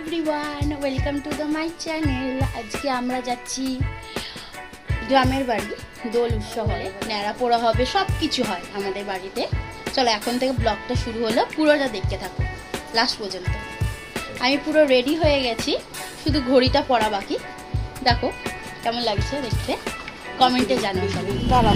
Everyone, welcome to the my channel. আজকে আমরা যাচ্ছি গ্রামের বাড়ি। দোল উৎসব হয়, ন্যাড়া পোড়া হবে, সব কিছু হয় আমাদের বাড়িতে। চলো এখন থেকে ব্লগটা শুরু হলো, পুরোটা দেখতে থাকো লাস্ট পর্যন্ত। আমি পুরো রেডি হয়ে গেছি, শুধু ঘড়িটা পরা বাকি। দেখো কেমন লাগছে দেখতে, কমেন্টে জানাও সবাই। দাঁড়াও,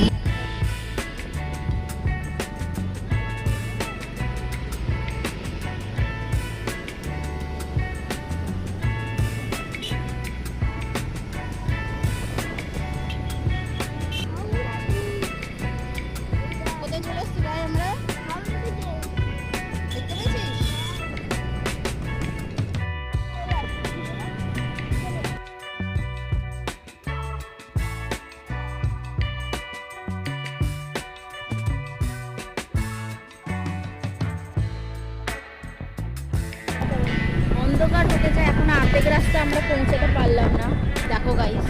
অন্ধকার হতে চায়, এখন আর্ধেক রাস্তা আমরা পৌঁছাতে পারলাম না। দেখো গাইস,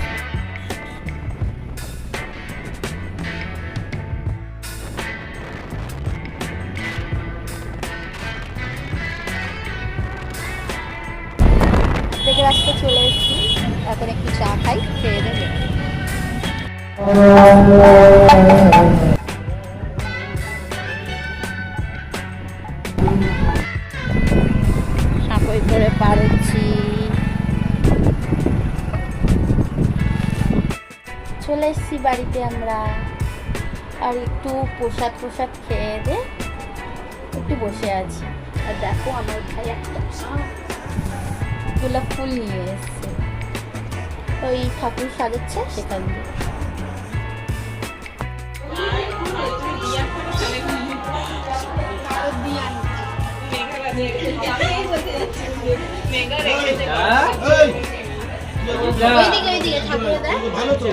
আর্ধেক রাস্তা চলে এসেছি। এখন একটু চা খাই, খেয়ে দেবে। সাঁকোই করে পার হচ্ছি, চলে এসেছি বাড়িতে আমরা। আর একটু প্রসাদ খেয়ে দে একটু বসে আছি। আর দেখো আমার ভাই একটা গোলাপ ফুল নিয়ে এসছে, ওই ঠাকুর সাজাচ্ছে সেখান দিয়ে। ওইদিকে ঠাকুরের দেয় ভালো তো।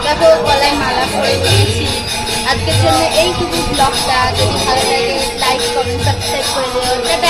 দেখো গলায় মালা পরে দিয়েছি। আজকের জন্য এইটুকু ব্লগটা। যদি ভালো লাগে লাইক কমেন্ট সাবস্ক্রাইব করে দিও। টাটা।